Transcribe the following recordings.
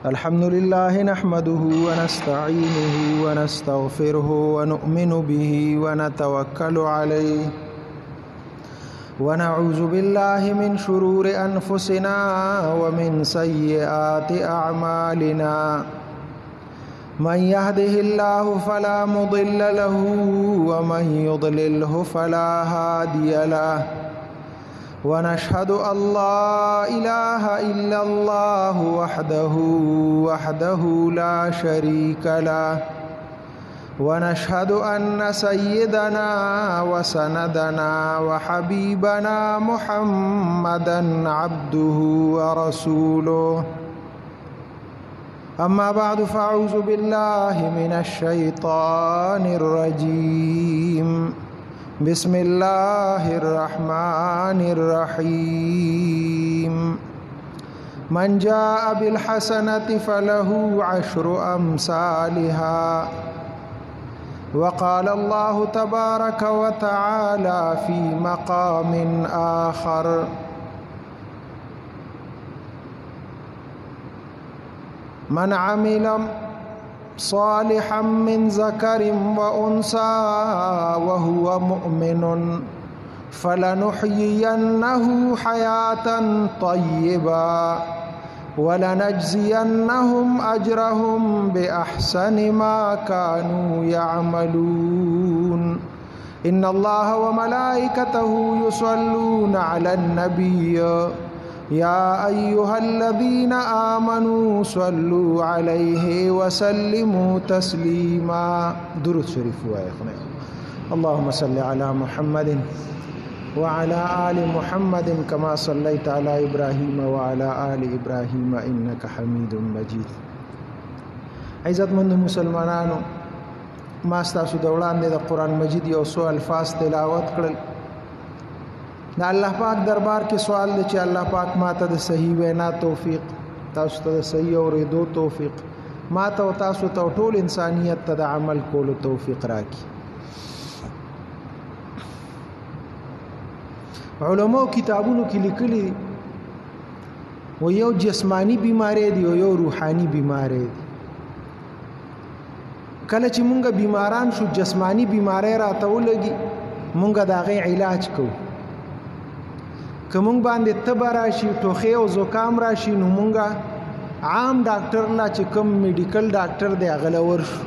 الحمد لله نحمده ونستعينه ونستغفره ونؤمن به ونتوكل عليه ونعوذ بالله من شرور أنفسنا ومن سيئات أعمالنا من يهده الله فلا مضل له ومن يضلله فلا هادي له ونشهد أن لا إله إلا الله وحده لا شريك له ونشهد أن سيدنا وسندنا وحبيبنا محمدا عبده ورسوله أما بعد فأعوذ بالله من الشيطان الرجيم بسم الله الرحمن الرحيم من جاء بالحسنة فله عشر أمثالها وقال الله تبارك وتعالى في مقام آخر من عمل صالحا من ذكر وأنثى وهو مؤمن فلنحيينه حياة طيبة ولنجزينهم أجرهم بأحسن ما كانوا يعملون إن الله وملائكته يصلون على النبي يا أيها الذين آمنوا صلوا عليه وسلموا تسليما درود شريف اللهم صل على محمد وعلى آل محمد كما صليت على إبراهيم وعلى آل إبراهيم إنك حميد مجيد. عزت مند مسلمانانو ما ستاسو دولان دے قرآن مجید یو سو الفاظ تلاوت کړل. دا الله پاک دربار کې سوال دی چې الله پاک ماته د صحیح وینا توفیق، تاسو ته د صحیح اورېدو توفیق، ماته او تاسو ته ټول انسانیت ته د عمل کولو توفیق راکړي. علماء کتابونو کې لیکلي و یو جسمانی بیماری دی او یو روحانی بیماری دی. کله چې مونږ بیماران شو جسمانی بیماری راته ولګي مونږ د هغې علاج کوو. که مونږ باندې تب راشي ټوخی او زکام راشي نو مونږ عام ډاکټر لا چې کوم میډیکل ډاکټر دی هغه له ورشو.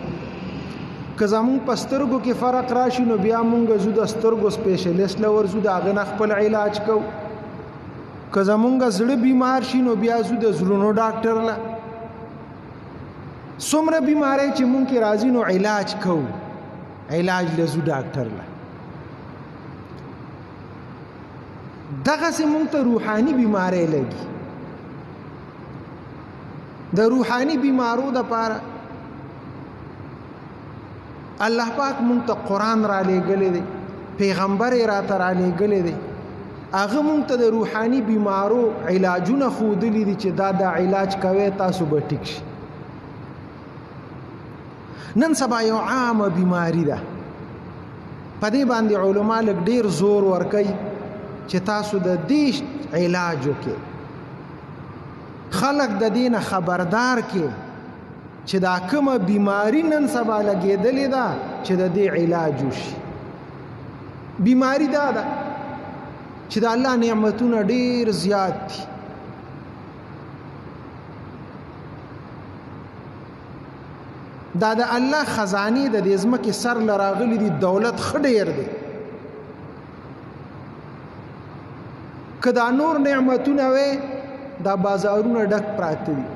که زمونږ په سترګو کې فرق راشي نو بیا مونږ زو د سترګو سپیشلیست له ورځو د هغه نه خپل علاج کوو. که زمونږ زړه بیمار شي نو بیا زو د زړونو ډاکټر له. څومره بیماری چې مونږ کې راځي نو علاج کوو، علاج له زو ډاکټر له. دغه سه مونږ ته روحاني بیماری لګي. د روحاني بیمارو د پاره الله پاک مونږ ته قرآن را لېږلی دی، پیغمبر یې راته را لېږلی دی. هغه مونږ ته د روحاني بیمارو علاجونه ښودلي دي چې دا علاج کوئ تاسو به ټیک شي. نن سبا یو عامه بیماری ده، په دې باندې علما لږ ډېر زور ورکوي چې تاسو د دې علاج وکړئ. خلک د دې نه خبردار کې چې دا کومه بیماری نن سبا لګېدلې ده چې د دې علاج وشي. بیماری دا ده چې د الله نعمتونه ډېر زیات دي. دا د الله خزانې د دې ځمکې سر له راغلي دي، دولت ښه ډېر دی. که دا نور نعمتونه وي دا بازارونه ډک پراته دي،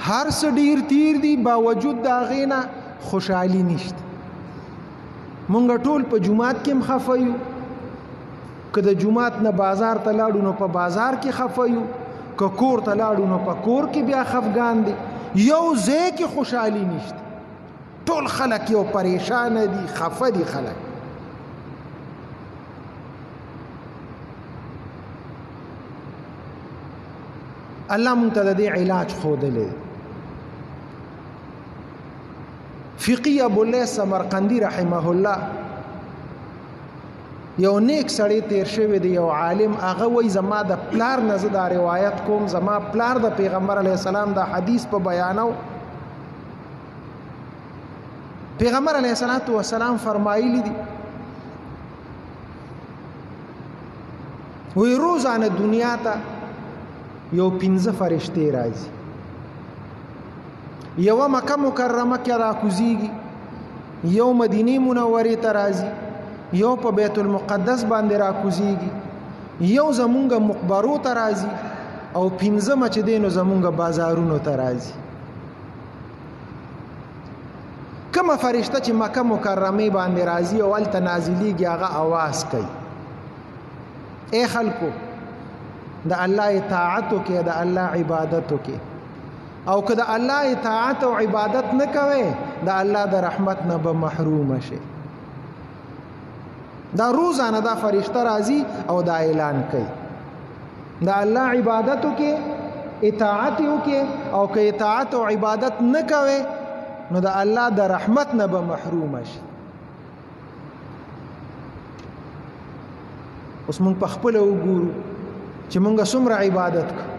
هر څه ډیر تیر دي، باوجود د هغې نه خوشحالي نشته. مونږ ټول په جومات کې هم خفه یو، که د جومات نه بازار ته لاړو نو په بازار کې خفه یو، که کور ته لاړو نو په کور کې بیا خفګان دي. یو ځای کې خوشحالي نشته، ټول خلک یو پریشانه دي، خفه دي خلک. الله مونږ ته د دې علاج ښودلی. فقی ابو اللیث سمرقندی رحمه الله یو نیک سړی تیر شوی دی، یو عالم، هغه وایي زما د پلار نه زه دا روایت کوم، زما پلار د پیغمبر علیه السلام دا حدیث په بیانو. پیغمبر علیه السلام فرمایلی دي وی روزانه دنیا ته یو 15 فرشتې راځي. یو مکه مکرمه کې راکوزیږي، یو مدینه منورې ته راځي، یو په بیت المقدس باندې راکوزیږي، یو زمونږ مقبرو ته راځي، او 15 چې دینو زمونږ بازارونو ته راځي. کومه فرشته چې مکه مکرمه باندې راځي او ال تنازلیږي هغه आवाज کوي، اے خلکو د الله اطاعت وکړه، د الله عبادت وکړه، او که د الله اطاعت او عبادت نه کوي د الله د رحمت نه به محروم شي. دا روزانه دا فرشته راځي او دا اعلان کوي د الله عبادت وکړه، اطاعت وکړه، او که اطاعت او عبادت نه کوي نو د الله د رحمت نه به محروم شي. اوس موږ په خپل وګورو چې موږ څومره عبادت کوو،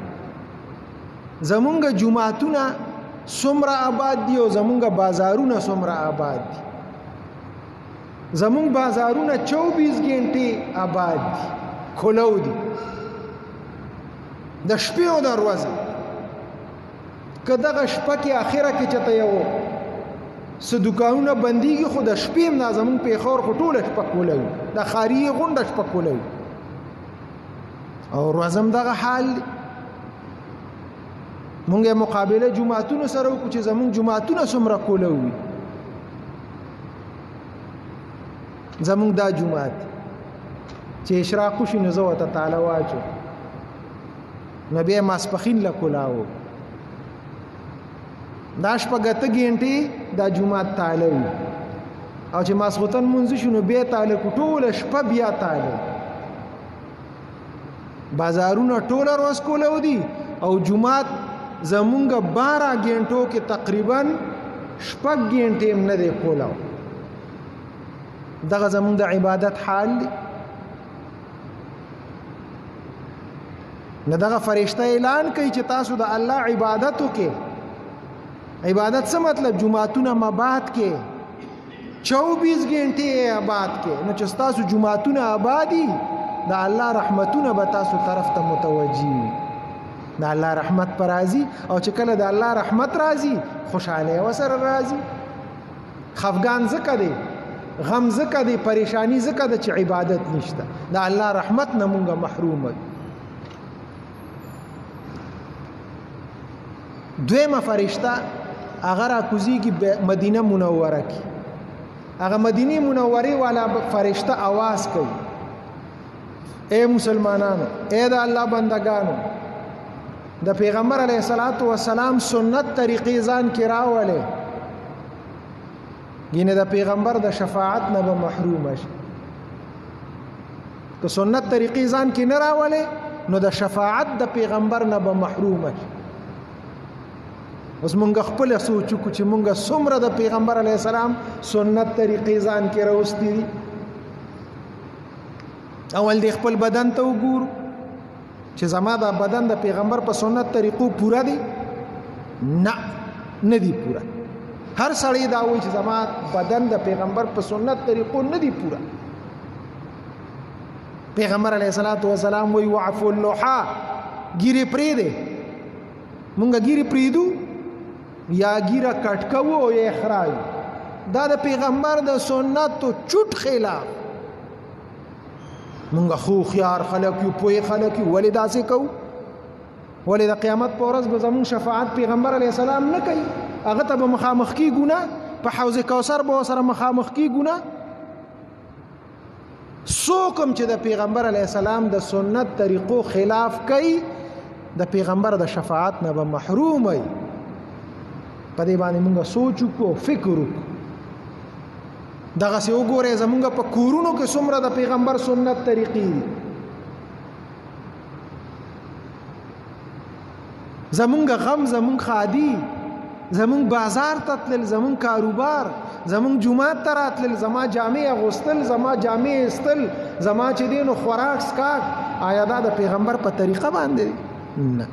زمونږ جمعتونه څومره آباد دي او زمونږ بازارونه څومره آباد دي. زمونږ بازارونه 24 غنټې آباد دي، کولو دي، د شپې او د ورځې. که دغه شپه کې اخره کې چته یو څه دکانونه بنديږي، خو د شپې هم زمونږ پیښور خو ټوله شپه کولو، د خاریه غونډه شپه کولو، او ورځم دغه حال. مونږه مقابله جمعتونو سره وکړو چې زمونږ جمعتونه څومره کوله وي. زمونږ دا جمعات چې اشراق شي نو زه ته تعالی واچو نبی ماسپخین له کولاو دا شپږ غنټې دا جمعات تعالی وي، او چې ماسختن مونږ شنو بیا تعالی ټوله شپه بیا تعالی. بازارونه ټوله ورځ کولاو دي، او جمعات زمونږ 12 غنټو کې تقریبا 6 غنټې هم نه دی کولاو. دغه زمونږ د عبادت حال دی. نه دغه فرشته اعلان کوي چې تاسو د الله عبادت وکړئ. عبادت څه مطلب؟ جمعتونه مباد کې 24 غنټې آباد کې، نو چې تاسو جمعتونه آبادی د الله رحمتونه به تاسو طرف ته متوجي وي. د الله رحمت پر راځي، او چې کله د الله رحمت راځي خوشاله وسره راځي. خفګان زکه دی، غم زکه دی، پریشانی زکه دی چې عبادت نشته، د الله رحمت نه مونږه محروم یو. دویمه فرشته هغه راکوزیږي مدینه منوره کې. هغه مدینه منورې والا فرشته आवाज کوي، اے مسلمانانو، اے د الله بندگانو، د پیغمبر علیه السلام سنت طریقې ځان کې راولې، ینه د پیغمبر د شفاعت نه به محروم شي. که سنت طریقې ځان کې نه راولې نو د شفاعت د پیغمبر نه به محروم شي. اوس مونږ خپل سوچو چې مونږ څومره د پیغمبر علیه السلام سنت طریقې ځان کې راوستي دي. اول د خپل بدن ته وګورو چې زما دا بدن د پیغمبر په سنت طریقو پورا دی؟ نه دی پورا. هر سړی دا وایي چې زما بدن د پیغمبر په سنت طریقو نه دی پورا. پیغمبر علیه السلام وایي وعفو اللحى، ګیره پرېږدئ. مونږ ګیره پرېږدو یا ګیره کټ کوو او یا اخراج، دا د پیغمبر د سنتو چوټ خلاف. مونږ خو خيار خلک یو، پوهې خلک یو، ولې داسې کوو؟ ولې د قیامت په ورځ به زمونږ شفاعت پیغمبر علیه السلام نه کوي؟ هغه ته به مخامخ کیږو نه؟ په حوض کوثر به سره مخامخ کیږو نه؟ څوک هم چې د پیغمبر علیه السلام د سنت طریقو خلاف کوي د پیغمبر د شفاعت نه به محروم وي. په دې باندې مونږ سوچ وکړو، فکر وکړو. دغه څه وګورئ زمونږ په کورونو کې څومره د پیغمبر سنت طریقې دي. زمونږ غم، زمونږ خادي، زمونږ بازار ته تلل، زمونږ کاروبار، زمونږ جومات ته راتلل، زما جامې اغوستل، زما جامې ایستل، زما چې دی نو خوراک سکاک، آیا دا د پیغمبر په طریقه باندې؟ نه.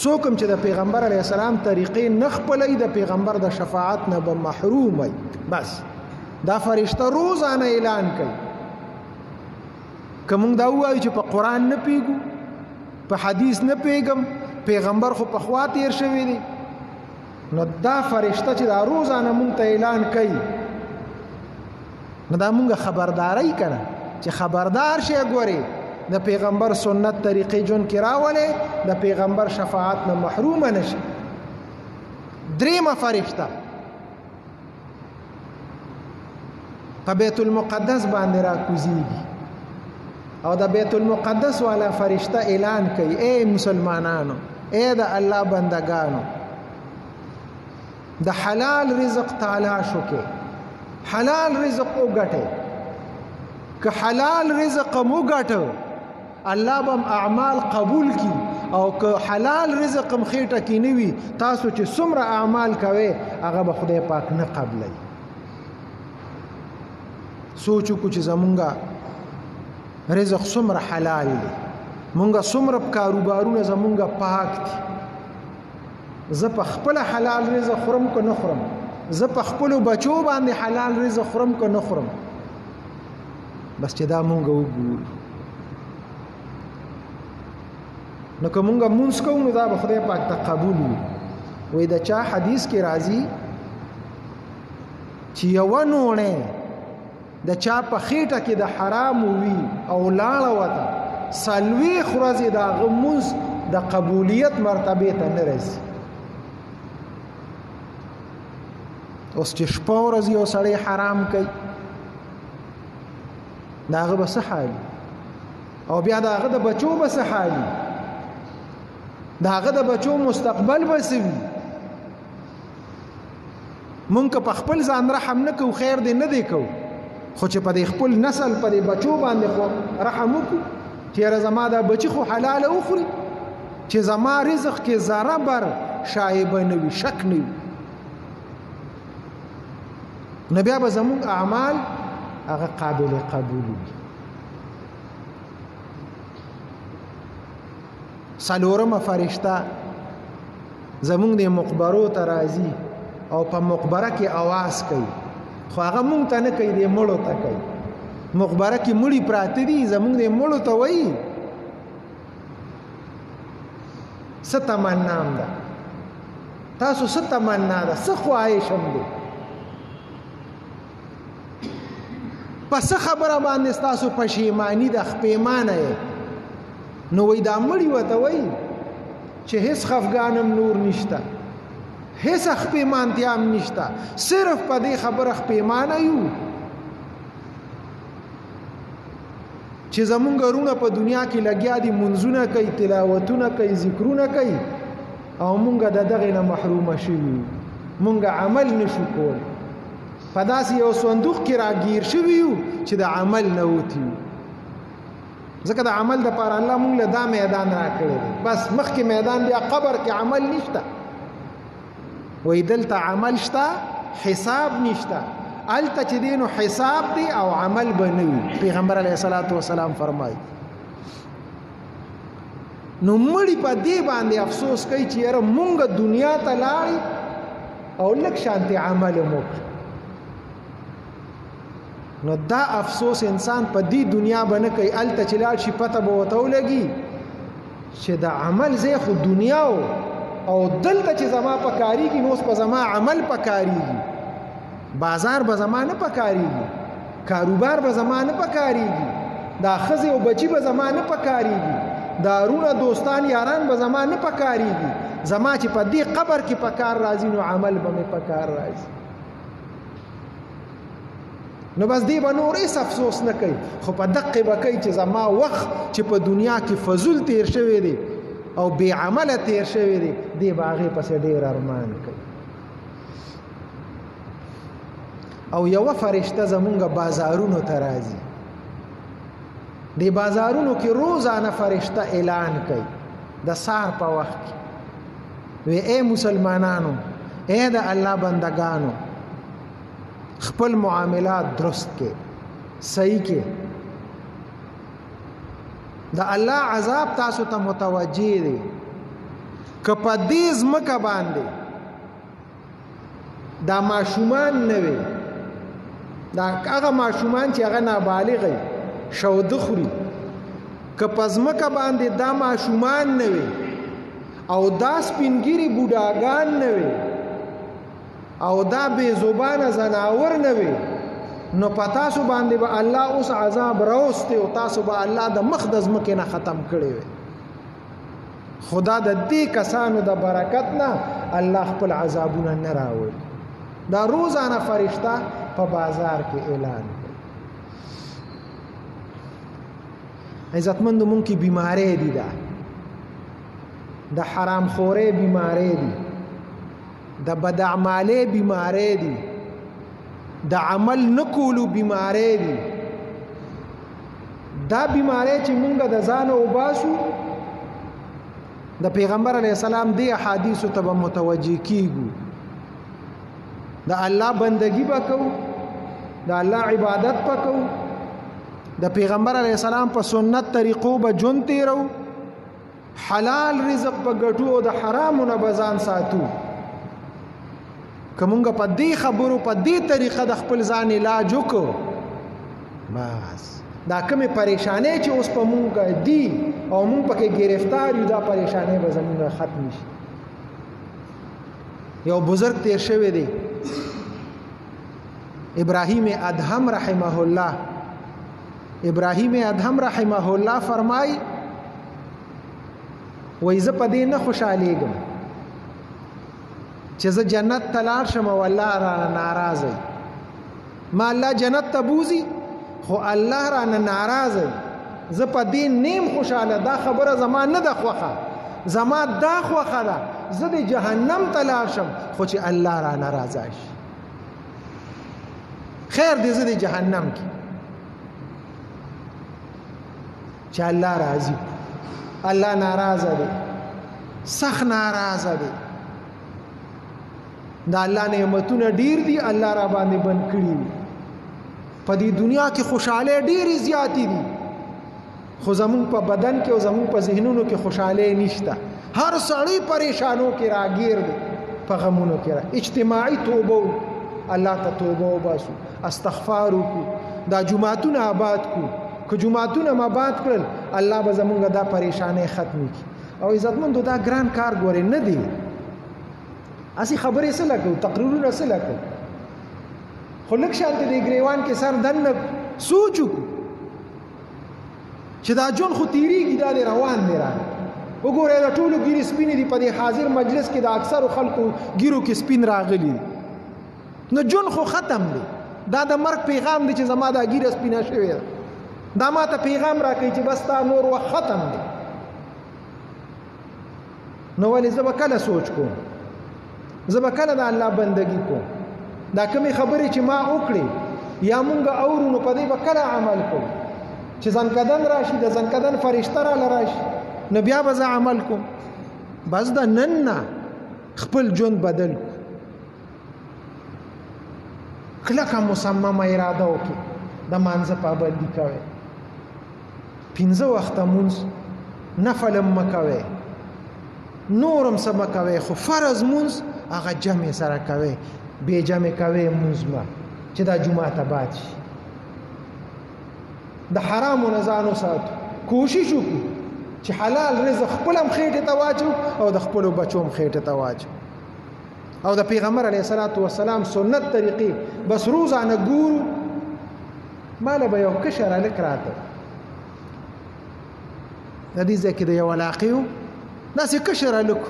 څوک هم چې د پیغمبر علیه السلام طریقې نه خپلوي د پیغمبر د شفاعت نه به محروم وي. بس دا فرشته روزانه اعلان کوي. که موږ دا ووایو چې په قرآن نه پیږو، په حدیث نه پیږم، پیغمبر خو پخوا تیر شوی دی، نو دا فرشته چې دا روزانه موږ ته اعلان کوي، نو دا موږ خبرداري کنه چې خبردار شي. ګوري د پیغمبر سنت طریقې جون کې راولې، د پیغمبر شفاعت نه محروم نشي. دریمه فرشته په بیت المقدس باندې راکوزیږي او د بیت المقدس والا فرشته اعلان کوي، اے مسلمانانو، اے د الله بندگانو، د حلال رزق تلاش وکړئ، حلال رزق وګټئ. که حلال رزق مو ګټو الله بم اعمال قبول کی، او که حلال رزق مخېټه کې نه وي، تاسو چې څومره اعمال کوئ هغه به خدای پاک نه قبلوي. سوچ وکړو چې زمونږه رزق څومره حلال دی، مونږه څومره کاروبارونه زمونږه پاک دي. زه په خپل حلال رزق خورم که نه خورم، زه په خپل بچو باندې حلال رزق خورم که نه خورم. بس چې دا مونږه وګورو، نو که مونږه مونږ کوو نو دا به خدای پاک ته قبول وي. وای د چا حدیث کې راځي چې یوه نوڼه د چا په خېټه کې د حرام وي او لاړه وته، څلوېښت ورځې د هغه مونځ د قبولیت مرتبې ته نه رسي. اوس چې شپه ورځ یو سړی حرام کوي، د هغه به څه حالي؟ او بیا د هغه د بچو به څه حالي؟ د هغه د بچو مستقبل به څه وي؟ مونږ که په خپل ځان رحم نه کوو خیر دی نه دی کوو، خو چې په دې خپل نسل په دې بچو باندې خو رحم وکړو چې یاره زما دا بچي خو حلاله وخوري، چې زما رزق کې ذره بر شایبه نه وي، شک نه وي، نو بیا به زموږ اعمال هغه قابل قبول وي. څلورمه فرشته زموږ د مقبرو ته راځي او په مقبره کې आवाज کوي، خو هغه مونږ ته نه کوي، د مړو ته کوي. مقبره کې مړي پراته دي، زمونږ د مړو ته وایي څه تمنام ده، تاسو څه تمنا ده، څه خواهشم دی، په څه خبره باندې ستاسو پښیماني ده، خپېمانه یې. نو وایي دا مړي ورته وایي چې هېڅ خفګانم نور نشته، هیڅ خپېمانتیا هم نشته، صرف په دې خبره خپېمانه یو چې زمونږ رونه په دنیا کې لګیا دي، منځونه کوي، تلاوتونه کوي، ذکرونه کوي، او مونږ د دغې نه محرومه شوي، مونږ عمل نشو کولی، په داسې یو صندوق کې راګیر شوي یو چې د عمل نه وتي یو. ځکه د عمل دپاره الله مونږ له دا میدان راکړی دی، بس مخکې میدان بیا قبر کې عمل نشته. وای دلته عمل شته، حساب نشته، الته چې دینو حساب دی او عمل به نه وي. پیغمبر علیه الصلاۃ والسلام فرمایي. نو مړي په دې باندې افسوس کوي چې یاره مونږ دنیا ته لاړې او لږ شانتي عمل مو وکړ. نو دا افسوس انسان په دې دنیا باندې کوي، الته چې لاړ شي پته به ورته ولګي چې د عمل ځای خو دنیا و، او دلته چې زما په کاریږي نو اوس په زما عمل په کاریږي، بازار به زما نه په کاریږي، کاروبار به زما نه په کاریږي، دا ښځې او بچي به زما نه په کاریږي، دا رونه دوستان یاران به زما نه په کاریږي، زما چې په دې قبر کې په کار راځي نو عمل به مې په کار راځي. نو بس دی به نور هیڅ افسوس نه کوي، خو په دقې به کوي چې زما وخت چې په دنیا کې فضول تیر شوی دی او بے عمله تیر شوی دی، دی به هغې پسې ډېر ارمان کوي. او یوه فرشته زمونږ بازارونو ته راځي، دی بازارونو کې روزانه فرشته اعلان کوي د سهار په وخت کې وی اے مسلمانانو، اے د الله بندگانو، خپل معاملات درست کې، صحیح کې. د الله عذاب تاسو ته متوجه دی. که په دې ځمکه باندې دا ماشومان نه وي، دا هغه ماشومان چې هغه نابالغ وي، شوده خوري، که په ځمکه باندې دا ماشومان نه وي او دا سپینګیري بوډاګان نه وي او دا بې زبانه زناور نه وي، نو په تاسو باندې به الله اوس عذاب راوستي او تاسو به الله د مخ د ځمکې نه ختم کړی وي. خدا د دې کسانو د برکت نه الله خپل عذابونه نه راوړي. دا روزانه فرشته په بازار کې اعلان کوي. عزتمندو مونږ کې بیماری دي، دا د حرام خورې بیماری دي، د بدعمالۍ بیماری دي، د عمل نکولو بیماری دي. دا بیماری چې مونږ د ځانه وباسو، د پیغمبر علیه السلام دی احادیثو ته به متوجه کیږو. د الله بندگی وکړو، د الله عبادت وکړو، د پیغمبر علیه السلام په سنت طریقو به ژوند تیرو، حلال رزق په ګټو او د حرامو نه به ځان ساتو. که مونږ په دې خبرو په دې طریقه د خپل ځان علاج وکړو، بس دا کومې پریشانۍ چې اوس په مونږ دي او مونږ پکې گرفتار یو، دا پریشانۍ به زمونږ ختم شي. یو بزرگ تیر شوی دی، ابراهیم ادهم رحمه الله، ابراهیم ادهم رحمه الله فرمای وای زه په دې نه خوشالېږم چې زه جنت ته لاړ شم او الله را ناراض وي. ما الله جنت ته بوزي خو الله را ناراض وي. زه په دې نیم خوشاله، دا خبره زما نه ده خوښه، زما دا خوښه ده زه د جهنم ته لاړ شم خو چې الله را ناراض شي. خیر دې زه د جهنم کې چې الله راضي، الله ناراض دی، سخت ناراض دی. دا الله نعمتونه ډیر دي، الله را باندې بند کړی دي. په دې دنیا کې خوشاله ډیرې زیاتې دي، خو زمون په بدن کې او زمون په ذهنونو کې خوشاله نشته. هر سړی پریشانو کې راګیر دی، په غمونو کې را. اجتماعي توبه، الله ته توبه وباسو، استغفار وکړو، دا جمعتون آباد کو. که جمعتون آباد کړل الله به زمونږ دا پریشانې ختم کړي. او عزتمندو دا ګران کار ګورې نه دی، اسی خبرې سره کوو، تقریرونه سره کوو، خو لږ شانته د ګریوان کې سر دننه سوچ وکړو چې دا جون خو تیریږي، دا دی روان دی. را وګورئ دا ټولو ګیرې سپینې دي، په دې حاضر مجلس کې د اکثرو خلکو ګیرو کې سپین راغلي، نو جون خو ختم دی. دا د مرګ پیغام دی چې زما دا ګیره سپینه شوې ده، دا ما ته پیغام راکوي چې بس تا نور وخت ختم دی. نو ولې زه به کله سوچ کوم، زه به کله د الله بندگی کوم. دا کومې خبرې چې ما وکړې یا مونږ اورو، نو په دې به کله عمل کوم. چې زنکدن راشي، د زنکدن فرشته راله راشي، نو بیا به زه عمل کوم. بس د نن نه خپل ژوند بدل کو، کلکه مصممه اراده وکړي، د مانځه پابندي کوئ، 5 وخته مونځ، نفل مه کوئ، نورم څه مه کوئ، خو فرض مونځ هغه جمع سره کوئ، بې جمع کوئ مونځ مه، چې دا جمعه ته باد شي. د حرامو نه ځان وساتو، کوشش وکړو چې حلال رزق خپل هم خېټې ته واچو او د خپلو بچو هم خېټې ته واچو، او د پیغمبر علیه الصلاۃ والسلام سنت طریقې بس روزانه ګورو. ماله به یو کشر هلک راته، د دې ځای کې د یو علاقې و، داسې کشر هلک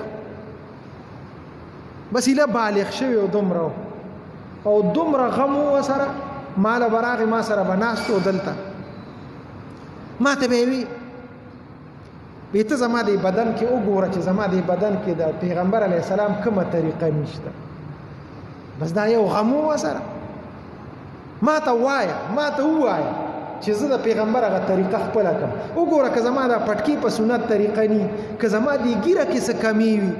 بس ایله بالغ شوی او دومره او دومره غم و سره، ماله به راغی ما سره به ناست و دلته ما ته به یې وي ته زما د بدن کې وګوره چې زما د بدن کې د پیغمبر علیه السلام کومه طریقه نشته، بس دا یو غم و سره، ما ته ووایه چې زه د پیغمبر هغه طریقه خپل کړم. وګوره که زما د پټکی په سنت طریقه ني، که زما د ګیره کې څه کمی وي،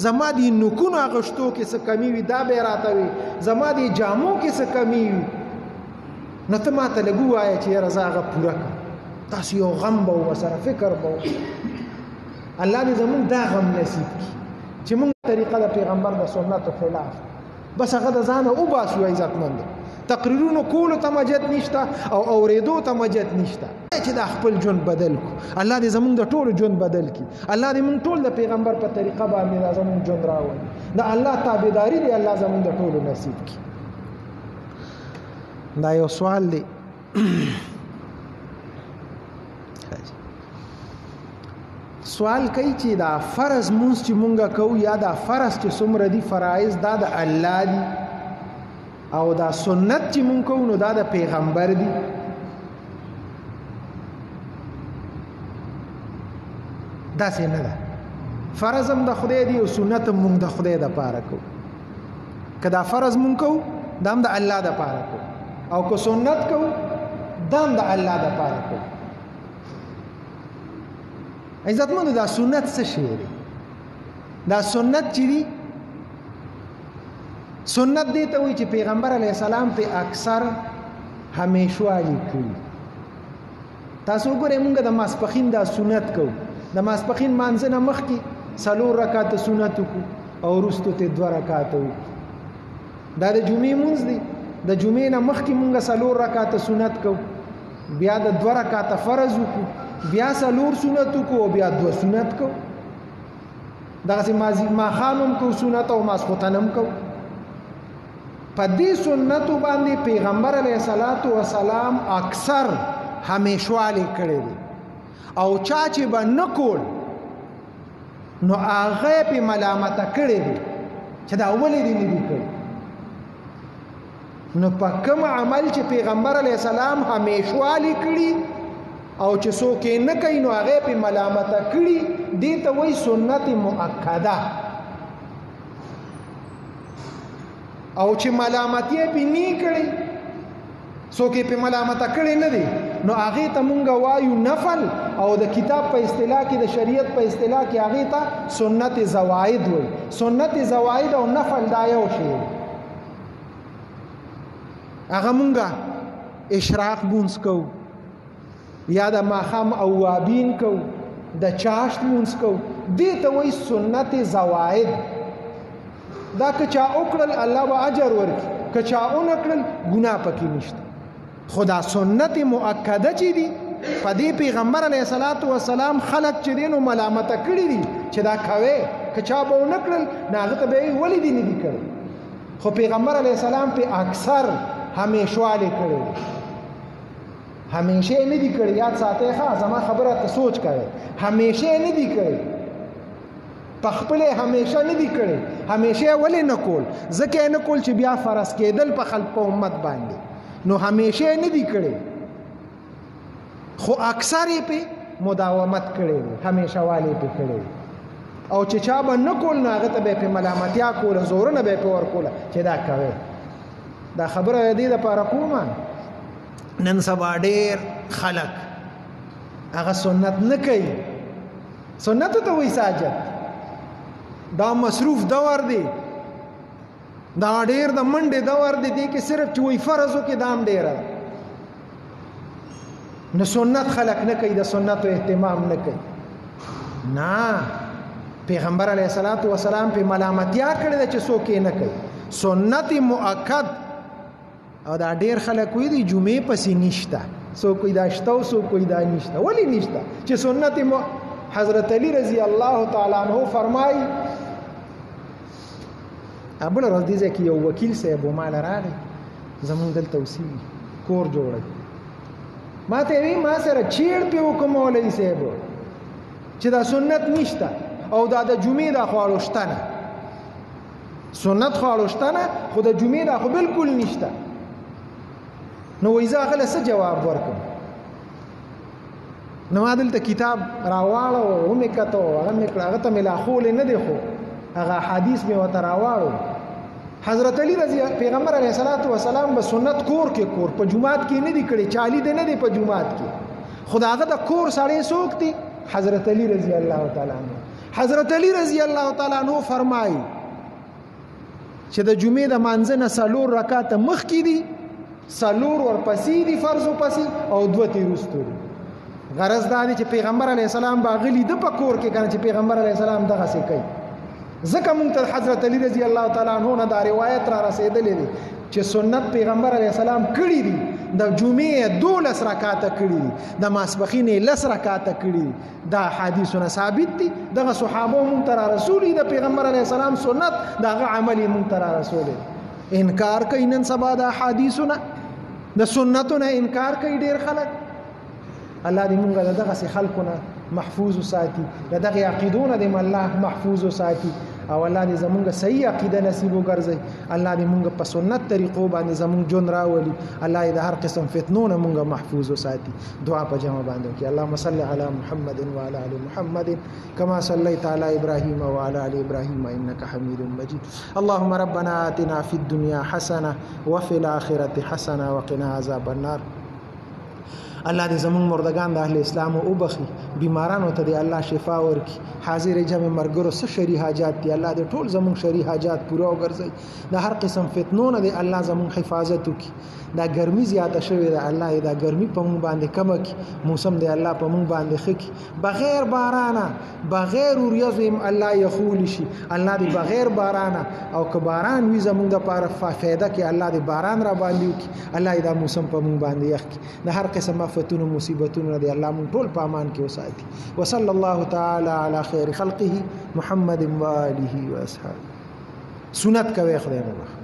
زما د نوکونو اغشتو کې څه کمی وي، دا به راته وي، زما د جامو کې څه کمی وي، نو ته ماته لګو وایه چې یاره زه هغه پوره کړم. تاسو یو غم به ورسره فکر به الله دې زمونږ دا غم نصیب کړي چې مونږ طریقه د پیغمبر د سنتو خلاف بس هغه د ځانه وباسو. عزتمند تقریرونو کولو ته مجد نشته او اورېدو ته مجد نشته چې دا خپل ژوند بدل کو. الله دې زمونږ د ټولو ژوند بدل کړي. الله دې مونږ ټول د پیغمبر په طریقه باندې دا زمونږ ژوند راوړي. د الله تابعداري دې الله زمونږ د ټولو نصیب کړي. دا یو سوال دی. سوال کوي چې دا فرض مونږ چې مونږه کوو یا دا فرض چې څومره دي فرایض دا د الله دي او دا سنت چې مونږ کوو نو دا د پیغمبر دي. داسې نه ده. فرض هم د خدای دی او سنت هم مونږ د خدای د پاره کوو. که دا فرض مونږ کوو دا هم د الله د پاره کوو او که سنت کوو دا هم د الله د پاره کوو. عزتمند دا سنت څه شی دی؟ دا سنت چې دی سنت دی ته وایي چې پیغمبر علیه السلام په اکثر همیشوالي کړي. تاسو وګورئ موږ د ماسپښین دا سنت کوو. د ماسپښین مانځه نه مخکې 4 رکعاته سنت وکړو او وروسته ته 2 رکعاته وکړو. دا د جمعې مونځ دی. د جمعې نه مخکې موږ 4 رکعاته سنت کوو، بیا د 2 رکعاته فرض وکړو، بیا 4 سنت وکړو، بیا 2 سنت کوو. دغسې ماښام هم کوو سنت او ماسخوتن هم کوو. په دې سنتو باندې پیغمبر علیه السلام اکثر همیشوالی کړی دی او چا چې به نه کول نو هغه پې ملامته کړی دی چې دا ولې دې نه دي کړی. نو په کوم عمل چې پیغمبر علیه السلام همیشوالی کړي او چې څوک یې نه کوي نو هغه پې ملامته کړي، دې ته وایي سنت مؤکده. او چې ملامت یې پې نه کړي، څوک یې پې ملامته کړي نه دي، نو هغې ته مونږ وایو نفل او د کتاب په اصطلاح کې د شریعت په اصطلاح کې هغې ته سنت زواید وایي. سنت زواید او نفل دا یو شی دی. هغه مونږه اشراق مونځ کوو یا د ماښام اوابین کوو، د چاشت مونځ کوو، دې ته وایي سنت زواید. دا که چا وکړل الله به اجر ورکړي، که چا ونه کړل ګناه پکې نشته. خو دا سنت مؤکده چې دي په دې پیغمبر علیه السلام خلک چې دی نو ملامته کړي دي چې دا کوي، که چا به ونه کړل نو هغه ته به یې ولې دې نه دي کړی. خو پیغمبر علیه السلام پې اکثر همیشوالی کړی دی. همیشه یې نه دي کړی. یاد ساتئ ښه، زما خبره ته سوچ کوئ. همیشه یې نه دي کړی، په خپل همیشه نه دي کړی. همیشه ولې نه کول؟ ځکه یې نه کول چې بیا فرض کېدل په خلق په امت باندې، نو همیشه یې نه دي کړی. خو اکثر یې پې مداومت کړی دی، همیشه والی پې کړی دی. او چې چا به نه کول نو هغه ته به یې پې ملامتیا کوله، زورونه به یې پې ورکوله چې دا کوئ. دا خبره دې دپاره کومه. نن سبا ډېر خلک هغه سنت نه کوي. سنتو ته وایي ساجد. دا مصروف دور دی، دا ډېر د منډې دور دی، دې کې صرف چې وایي فرض وکړي دا هم ډېره ده. نو سنت خلک نه کوي، د سنتو اهتمام نه کوي. نه، پیغمبر علیه السلام پې ملامتیا کړې ده چې څوک یې نه کوي. سنت مؤکد. او دا ډیر خلک وی دی جمعې پسې نشته، څوک وایي دا شته او څوک وایي دا نشته. ولې نشته؟ چې سنت حضرت علی رضی الله تعالی عنہ فرمایي، بله ورځ دې ځای کې یو وکیل صاحب و ماله راغی، زمونږ دلته اوسېږي، کور جوړوي. ما ته وی ما سره چیړ پې وکړه مولوي صاحب چې دا سنت نشته او دا د جمعې دا خواړو شته نه، سنت خواړو شته نه، خو د جمعې دا خو بلکل نشته. نو وایي زه هغه له څه جواب ورکړم؟ نو ما دلته کتاب راواړو ومې کتو، هغه مې کړه، هغه ته مې لا ښولی نه دی، خو هغه حدیث مې ورته راواړو حضرت علی رضی پیغمبر علیه الصلاۃ والسلام به سنت کور کې کور په جمعات کې نه دی کړي، چالي دی نه دی په جمعات کې، خداغه د کور سړی څوک دی؟ حضرت علی رضی الله تعالی عنہ. حضرت علی رضی الله تعالی عنہ فرمایي چې د جمعې د مانځه نه 4 رکعات مخکې دي، 4 ورپسې دي فرض پسې او 2 تیرستو دي. غرض دا دی چې پیغمبر علیه السلام باغلی د پکور کې کنه چې پیغمبر علیه السلام دغه څه کوي. ځکه مونږ ته حضرت علی رضی الله تعالی عنہ نه دا روایت را رسیدلې دي چې سنت پیغمبر علیه السلام کړی دي، د جمعې 12 رکعات کړی دي، د ماسپخین 10 رکعات کړی دي. دا حدیثونه ثابت دي. دغه صحابه مونږ ته را رسولي د پیغمبر علیه السلام سنت دغه عملی مونږ ته را رسولي. انکار کوي نن سبا د حدیثونه د سنتونه انکار کوي ډیر خلک. الله دې مونږ دغه خلکونه محفوظ ساتي، دغه عقیدونه دې الله محفوظ ساتي او الله دې زمونږ صحیح عقیده نصیب وګرځي. الله دې مونږ په سنت طریقو باندې زمونږ جون راولي. الله دې هر قسم فتنونه مونږ محفوظ ساتي. دعا په جمع باندې کې اللهم صل علی محمد وعلى ال محمد كما صليت على ابراهيم وعلى ال ابراهيم انك حميد مجيد. اللهم ربنا آتنا في الدنيا حسنه وفي الاخره حسنه وقنا عذاب النار. الله دې زمون مردگان د اهل اسلام او بخي، بیمارانو ته دې الله شفا ورکي. حاضر جمع مرګرو څه شری حاجات دي الله دې ټول زمون شری حاجات پوره وګرځي. د هر قسم فتنو نه دې الله زمون حفاظت وکي. دا ګرمي زیاته شوې ده، الله دا ګرمي په مونږ باندې کم کړي. موسم دې الله په مونږ باندې خکي. بغیر بارانه بغیر اوریځم الله یخول شي. الله دې بغیر بارانه او که باران وي زمونږ د پاره فائدہ کې الله دې باران را باندې وکي. الله دا موسم په مونږ باندې یخ کړي. د هر قسم فتنو مصیبتونو دې الله مونږ ټول په امان کې وساتي. وصلی الله تعالی علی خیر خلقه محمد و آله و اصحابه. سنت کوي خدای مبارک.